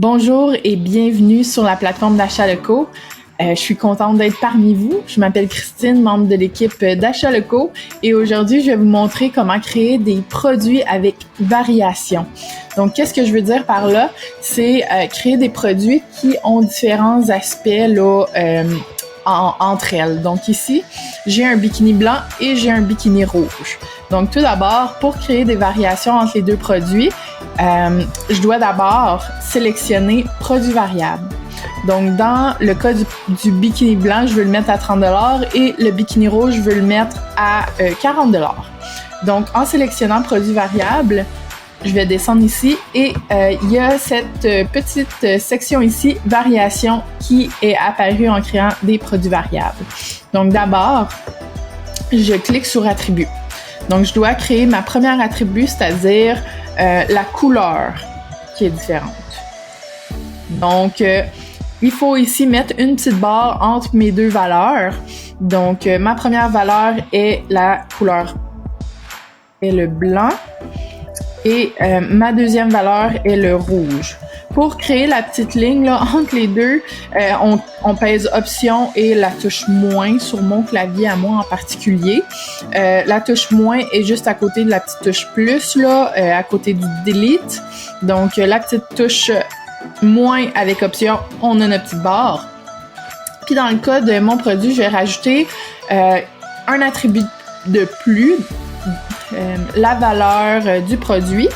Bonjour et bienvenue sur la plateforme d'achat locaux. Je suis contente d'être parmi vous. Je m'appelle Christine, membre de l'équipe d'achat locaux et aujourd'hui, je vais vous montrer comment créer des produits avec variation. Donc, qu'est-ce que je veux dire par là? C'est créer des produits qui ont différents aspects là, entre elles. Donc ici, j'ai un bikini blanc et j'ai un bikini rouge. Donc tout d'abord, pour créer des variations entre les deux produits, je dois d'abord sélectionner produit variable. Donc dans le cas du bikini blanc, je veux le mettre à 30$ et le bikini rouge, je veux le mettre à 40$. Donc en sélectionnant produit variable, je vais descendre ici et il y a cette petite section ici, variation, qui est apparue en créant des produits variables. Donc d'abord, je clique sur attribut. Donc je dois créer ma première attribut, c'est-à-dire la couleur qui est différente. Donc il faut ici mettre une petite barre entre mes deux valeurs. Donc ma première valeur est la couleur est le blanc. Et ma deuxième valeur est le rouge. Pour créer la petite ligne là, entre les deux, on pèse Option et la touche moins sur mon clavier à moi en particulier. La touche moins est juste à côté de la petite touche plus, là, à côté du Delete. Donc la petite touche moins avec Option, on a notre petite barre. Puis dans le cas de mon produit, je vais rajouter un attribut de plus. La valeur du produit.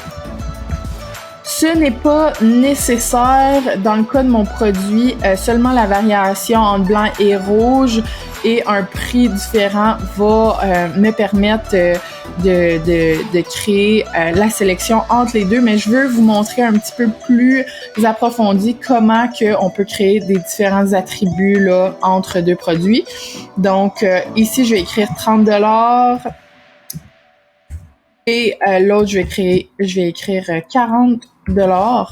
Ce n'est pas nécessaire dans le cas de mon produit, seulement la variation entre blanc et rouge et un prix différent va me permettre de créer la sélection entre les deux, mais je veux vous montrer un petit peu plus approfondi comment on peut créer des différents attributs là, entre deux produits. Donc ici, je vais écrire 30$. Et l'autre, je vais écrire 40$.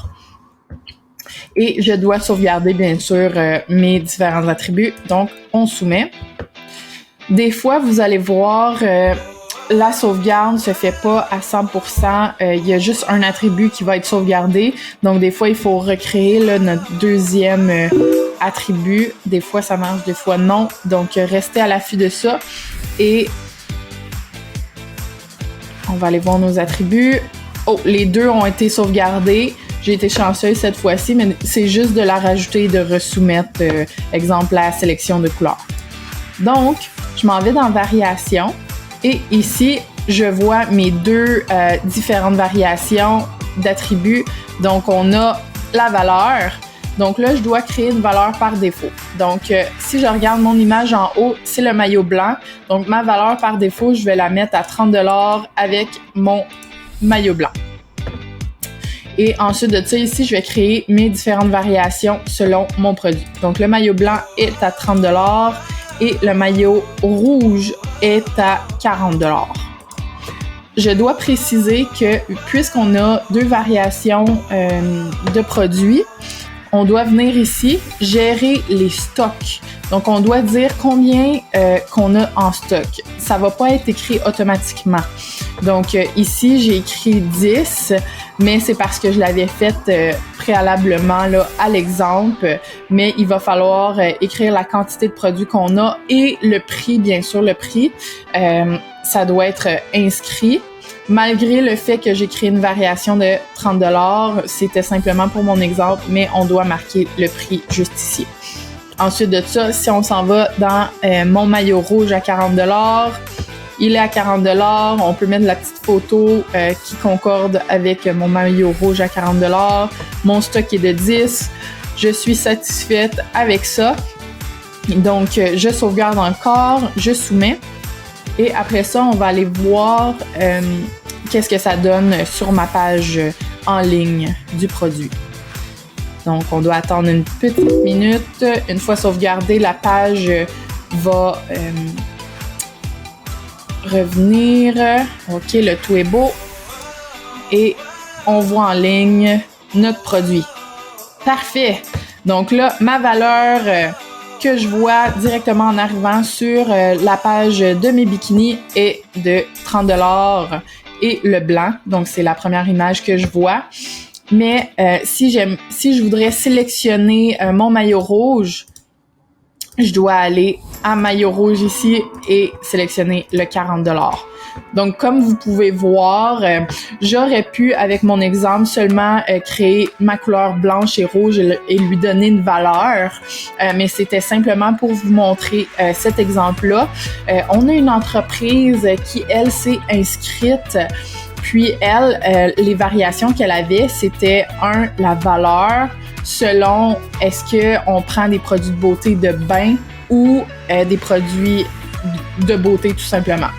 Et je dois sauvegarder, bien sûr, mes différents attributs. Donc, on soumet. Des fois, vous allez voir, la sauvegarde se fait pas à 100%. Il y a juste un attribut qui va être sauvegardé. Donc, des fois, il faut recréer là, notre deuxième attribut. Des fois, ça marche, des fois, non. Donc, restez à l'affût de ça. Et on va aller voir nos attributs. Oh, les deux ont été sauvegardés. J'ai été chanceuse cette fois-ci, mais c'est juste de la rajouter et de resoumettre, exemple, la sélection de couleurs. Donc, je m'en vais dans Variation et ici, je vois mes deux différentes variations d'attributs. Donc, on a la valeur. Donc là, je dois créer une valeur par défaut. Donc, si je regarde mon image en haut, c'est le maillot blanc. Donc, ma valeur par défaut, je vais la mettre à 30$ avec mon maillot blanc. Et ensuite de ça, ici, je vais créer mes différentes variations selon mon produit. Donc, le maillot blanc est à 30$ et le maillot rouge est à 40$. Je dois préciser que puisqu'on a deux variations de produits, on doit venir ici, gérer les stocks. Donc, on doit dire combien qu'on a en stock. Ça va pas être écrit automatiquement. Donc, ici, j'ai écrit 10, mais c'est parce que je l'avais fait préalablement là, à l'exemple. Mais il va falloir écrire la quantité de produits qu'on a et le prix, bien sûr, le prix. Ça doit être inscrit. Malgré le fait que j'ai créé une variation de 30$, c'était simplement pour mon exemple, mais on doit marquer le prix juste ici. Ensuite de ça, si on s'en va dans mon maillot rouge à 40$, il est à 40$. On peut mettre la petite photo qui concorde avec mon maillot rouge à 40$. Mon stock est de 10. Je suis satisfaite avec ça. Donc, je sauvegarde encore, je soumets. Et après ça, on va aller voir qu'est-ce que ça donne sur ma page en ligne du produit. Donc, on doit attendre une petite minute. Une fois sauvegardée, la page va revenir. OK, le tout est beau. Et on voit en ligne notre produit. Parfait! Donc là, ma valeur que je vois directement en arrivant sur la page de mes bikinis est de 30$ et le blanc. Donc, c'est la première image que je vois. Mais si je voudrais sélectionner mon maillot rouge, je dois aller à maillot rouge ici et sélectionner le 40$. Donc, comme vous pouvez voir, j'aurais pu, avec mon exemple, seulement créer ma couleur blanche et rouge et lui donner une valeur, mais c'était simplement pour vous montrer cet exemple-là. On a une entreprise qui, elle, s'est inscrite. Puis, elle, les variations qu'elle avait, c'était la valeur selon est-ce qu'on prend des produits de beauté de bain ou des produits de beauté tout simplement.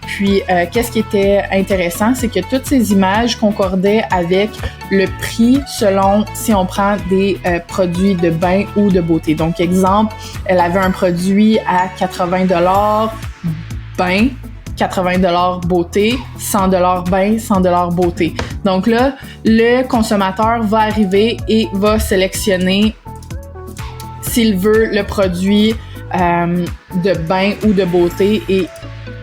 Puis, qu'est-ce qui était intéressant, c'est que toutes ces images concordaient avec le prix selon si on prend des produits de bain ou de beauté. Donc, exemple, elle avait un produit à 80$ bain, 80$ beauté, 100$ bain, 100$ beauté. Donc là, le consommateur va arriver et va sélectionner s'il veut le produit de bain ou de beauté et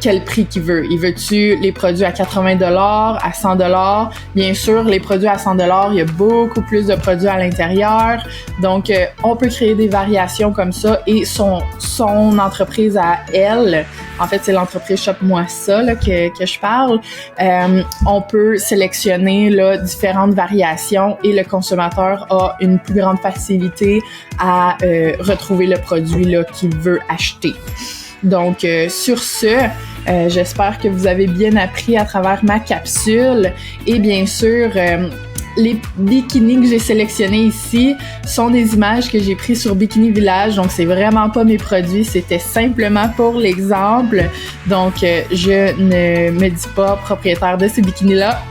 quel prix qu'il veut. Il veut-tu les produits à 80$, à 100$? Bien sûr, les produits à 100$, il y a beaucoup plus de produits à l'intérieur. Donc, on peut créer des variations comme ça et son entreprise à elle, en fait, c'est l'entreprise Shop Moi Ça là, que je parle. On peut sélectionner là, différentes variations et le consommateur a une plus grande facilité à retrouver le produit là, qu'il veut acheter. Donc, sur ce, j'espère que vous avez bien appris à travers ma capsule. Et bien sûr, les bikinis que j'ai sélectionnés ici sont des images que j'ai prises sur Bikini Village. Donc, c'est vraiment pas mes produits. C'était simplement pour l'exemple. Donc, je ne me dis pas propriétaire de ces bikinis-là.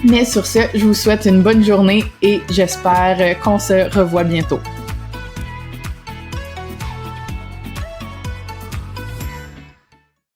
Mais sur ce, je vous souhaite une bonne journée et j'espère qu'on se revoit bientôt.